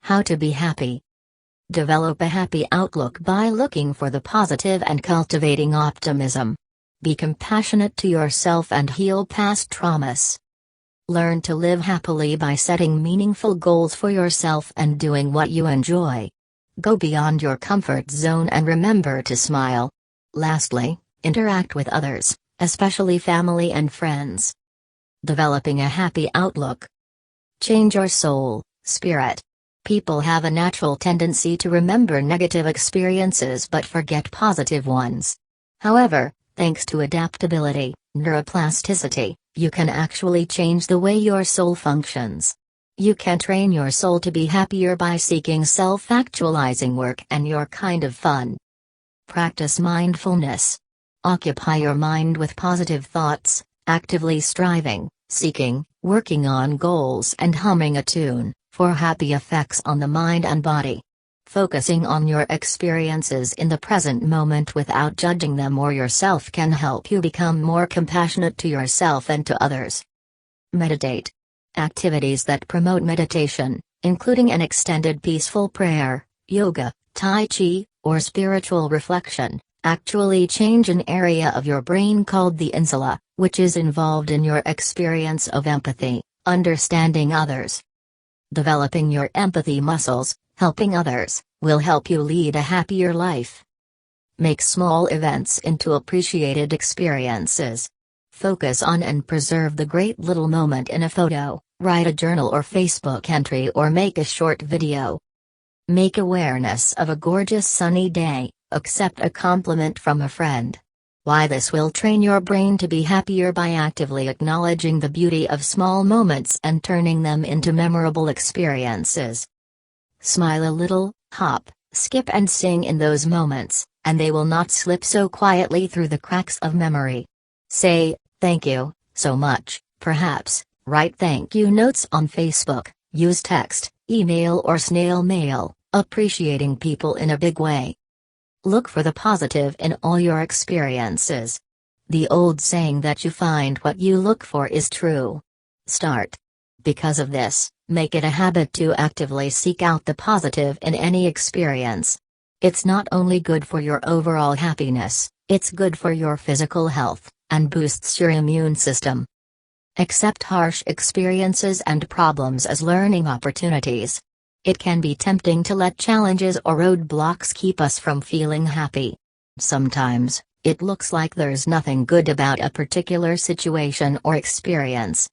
How to be happy. Develop a happy outlook by looking for the positive and cultivating optimism. Be compassionate to yourself and heal past traumas. Learn to live happily by setting meaningful goals for yourself and doing what you enjoy. Go beyond your comfort zone and remember to smile. Lastly, interact with others, especially family and friends. Developing a happy outlook. Change your soul, spirit. People have a natural tendency to remember negative experiences but forget positive ones. However, thanks to adaptability, neuroplasticity, you can actually change the way your soul functions. You can train your soul to be happier by seeking self-actualizing work and your kind of fun. Practice mindfulness. Occupy your mind with positive thoughts, actively striving, seeking, working on goals and humming a tune, for happy effects on the mind and body. Focusing on your experiences in the present moment without judging them or yourself can help you become more compassionate to yourself and to others. Meditate. Activities that promote meditation, including an extended peaceful prayer, yoga, tai chi, or spiritual reflection, actually change an area of your brain called the insula, which is involved in your experience of empathy, understanding others. Developing your empathy muscles, helping others, will help you lead a happier life. Make small events into appreciated experiences. Focus on and preserve the great little moment in a photo, write a journal or Facebook entry or make a short video. Make awareness of a gorgeous sunny day, accept a compliment from a friend. Why this will train your brain to be happier by actively acknowledging the beauty of small moments and turning them into memorable experiences. Smile a little, hop, skip and sing in those moments, and they will not slip so quietly through the cracks of memory. Say, "Thank you, so much," perhaps, write thank you notes on Facebook, use text, email or snail mail, appreciating people in a big way. Look for the positive in all your experiences. The old saying that you find what you look for is true. Start. Because of this, make it a habit to actively seek out the positive in any experience. It's not only good for your overall happiness, it's good for your physical health, and boosts your immune system. Accept harsh experiences and problems as learning opportunities. It can be tempting to let challenges or roadblocks keep us from feeling happy. Sometimes, it looks like there's nothing good about a particular situation or experience.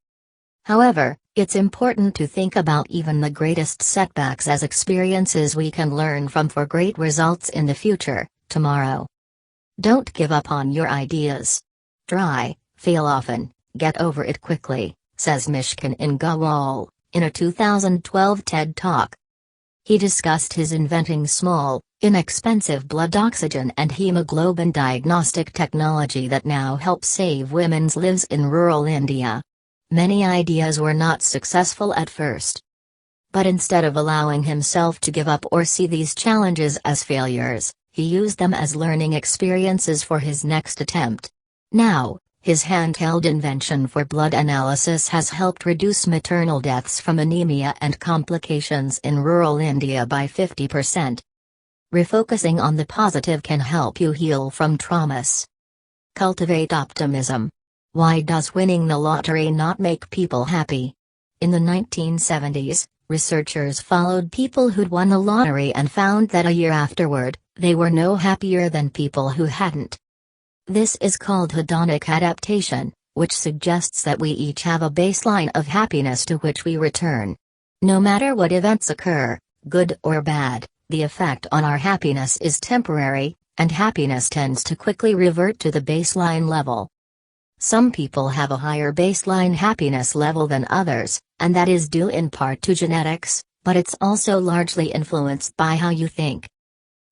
However, it's important to think about even the greatest setbacks as experiences we can learn from for great results in the future, tomorrow. Don't give up on your ideas. Try, fail often, get over it quickly, says Mishkin Ingawal, in a 2012 TED Talk. He discussed his inventing small, inexpensive blood oxygen and hemoglobin diagnostic technology that now helps save women's lives in rural India. Many ideas were not successful at first. But instead of allowing himself to give up or see these challenges as failures, he used them as learning experiences for his next attempt. Now, his handheld invention for blood analysis has helped reduce maternal deaths from anemia and complications in rural India by 50%. Refocusing on the positive can help you heal from traumas. Cultivate optimism. Why does winning the lottery not make people happy? In the 1970s, researchers followed people who'd won the lottery and found that a year afterward, they were no happier than people who hadn't. This is called hedonic adaptation, which suggests that we each have a baseline of happiness to which we return. No matter what events occur, good or bad, the effect on our happiness is temporary, and happiness tends to quickly revert to the baseline level. Some people have a higher baseline happiness level than others, and that is due in part to genetics, but it's also largely influenced by how you think.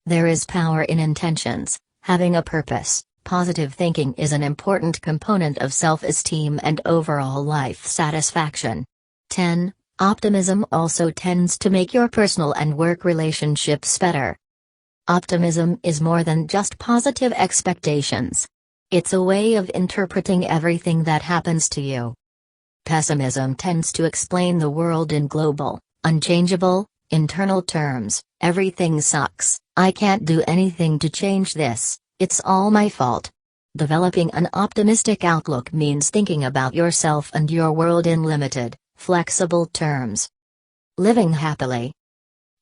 There is power in intentions, having a purpose. Positive thinking is an important component of self-esteem and overall life satisfaction. 10. Optimism also tends to make your personal and work relationships better. Optimism is more than just positive expectations. It's a way of interpreting everything that happens to you. Pessimism tends to explain the world in global, unchangeable, Internal terms: everything sucks, I can't do anything to change this, it's all my fault. Developing an optimistic outlook means thinking about yourself and your world in limited, flexible terms. Living happily.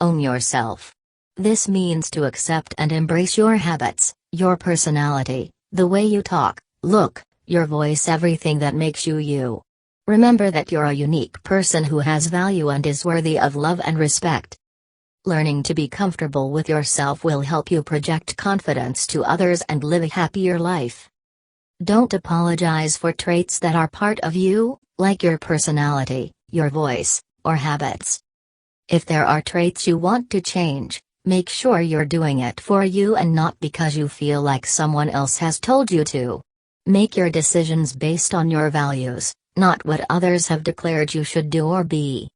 Own yourself. This means to accept and embrace your habits, your personality, the way you talk, look, your voice, everything that makes you you. Remember that you're a unique person who has value and is worthy of love and respect. Learning to be comfortable with yourself will help you project confidence to others and live a happier life. Don't apologize for traits that are part of you, like your personality, your voice, or habits. If there are traits you want to change, make sure you're doing it for you and not because you feel like someone else has told you to. Make your decisions based on your values, not what others have declared you should do or be.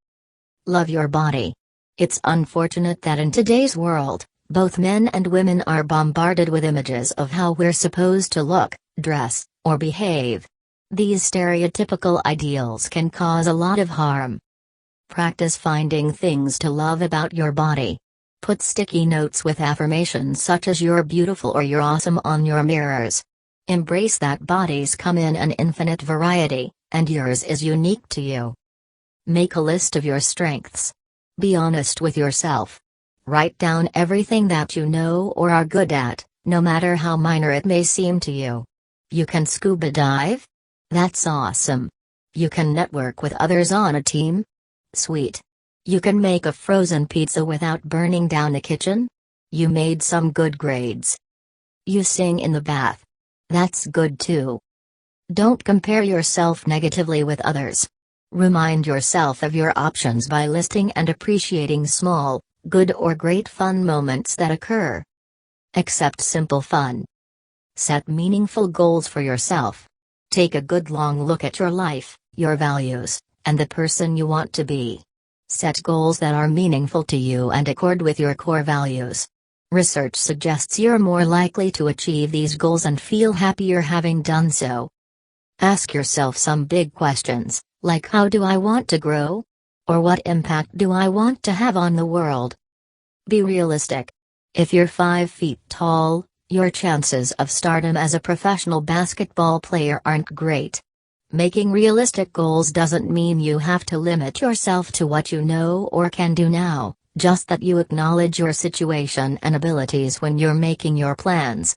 Love your body. It's unfortunate that in today's world, both men and women are bombarded with images of how we're supposed to look, dress, or behave. These stereotypical ideals can cause a lot of harm. Practice finding things to love about your body. Put sticky notes with affirmations such as "you're beautiful" or "you're awesome" on your mirrors. Embrace that bodies come in an infinite variety, and yours is unique to you. Make a list of your strengths. Be honest with yourself. Write down everything that you know or are good at, no matter how minor it may seem to you. You can scuba dive? That's awesome. You can network with others on a team? Sweet. You can make a frozen pizza without burning down the kitchen? You made some good grades. You sing in the bath. That's good too. Don't compare yourself negatively with others. Remind yourself of your options by listing and appreciating small, good or great fun moments that occur. Accept simple fun. Set meaningful goals for yourself. Take a good long look at your life, your values, and the person you want to be. Set goals that are meaningful to you and accord with your core values. Research suggests you're more likely to achieve these goals and feel happier having done so. Ask yourself some big questions, like how do I want to grow? Or what impact do I want to have on the world? Be realistic. If you're 5 feet tall, your chances of stardom as a professional basketball player aren't great. Making realistic goals doesn't mean you have to limit yourself to what you know or can do now, just that you acknowledge your situation and abilities when you're making your plans.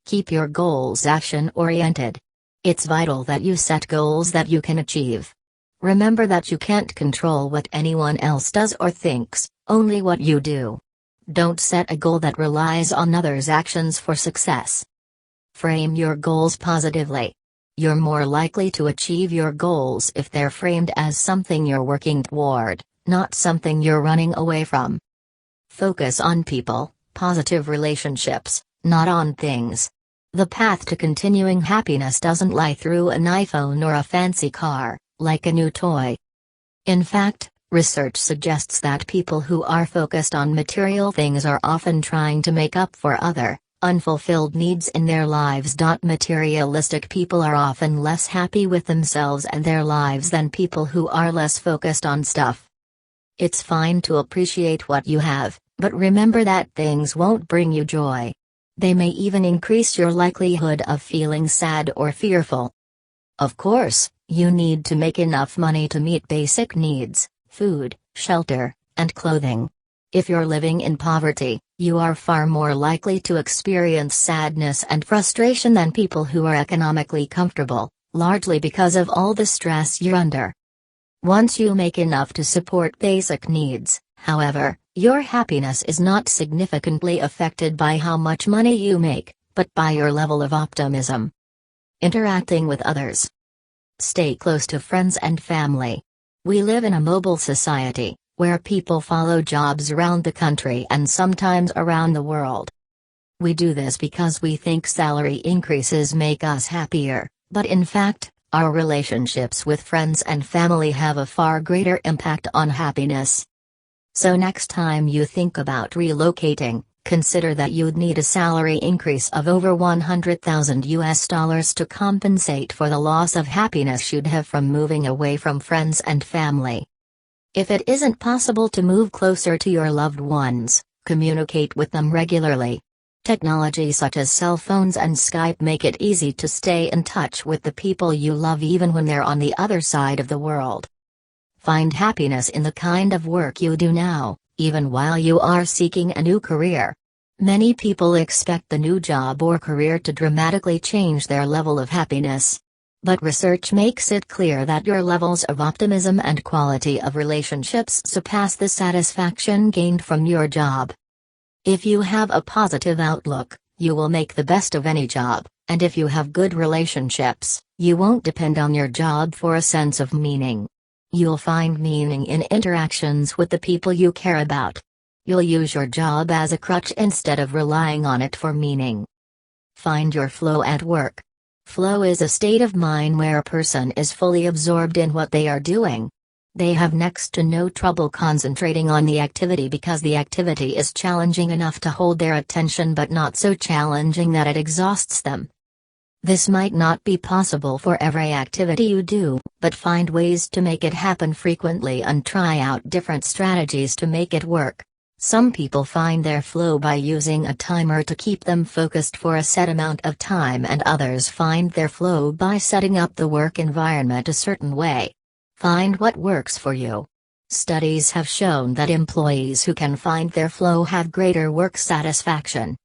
Keep your goals action-oriented. It's vital that you set goals that you can achieve. Remember that you can't control what anyone else does or thinks, only what you do. Don't set a goal that relies on others' actions for success. Frame your goals positively. You're more likely to achieve your goals if they're framed as something you're working toward, not something you're running away from. Focus on people, positive relationships, not on things. The path to continuing happiness doesn't lie through an iPhone or a fancy car, like a new toy. In fact, research suggests that people who are focused on material things are often trying to make up for other, unfulfilled needs in their lives. Materialistic people are often less happy with themselves and their lives than people who are less focused on stuff. It's fine to appreciate what you have, but remember that things won't bring you joy. They may even increase your likelihood of feeling sad or fearful. Of course, you need to make enough money to meet basic needs: food, shelter, and clothing. If you're living in poverty, you are far more likely to experience sadness and frustration than people who are economically comfortable, largely because of all the stress you're under. Once you make enough to support basic needs, however, your happiness is not significantly affected by how much money you make, but by your level of optimism. Interacting with others. Stay close to friends and family. We live in a mobile society, where people follow jobs around the country and sometimes around the world. We do this because we think salary increases make us happier, but in fact, our relationships with friends and family have a far greater impact on happiness. So next time you think about relocating, consider that you'd need a salary increase of over $100,000 to compensate for the loss of happiness you'd have from moving away from friends and family. If it isn't possible to move closer to your loved ones, communicate with them regularly. Technology such as cell phones and Skype make it easy to stay in touch with the people you love even when they're on the other side of the world. Find happiness in the kind of work you do now, even while you are seeking a new career. Many people expect the new job or career to dramatically change their level of happiness. But research makes it clear that your levels of optimism and quality of relationships surpass the satisfaction gained from your job. If you have a positive outlook, you will make the best of any job, and if you have good relationships, you won't depend on your job for a sense of meaning. You'll find meaning in interactions with the people you care about. You'll use your job as a crutch instead of relying on it for meaning. Find your flow at work. Flow is a state of mind where a person is fully absorbed in what they are doing. They have next to no trouble concentrating on the activity because the activity is challenging enough to hold their attention but not so challenging that it exhausts them. This might not be possible for every activity you do, but find ways to make it happen frequently and try out different strategies to make it work. Some people find their flow by using a timer to keep them focused for a set amount of time, and others find their flow by setting up the work environment a certain way. Find what works for you. Studies have shown that employees who can find their flow have greater work satisfaction.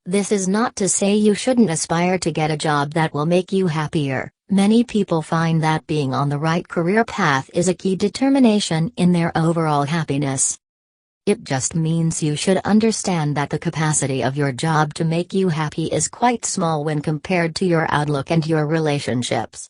This is not to say you shouldn't aspire to get a job that will make you happier. Many people find that being on the right career path is a key determination in their overall happiness. It just means you should understand that the capacity of your job to make you happy is quite small when compared to your outlook and your relationships.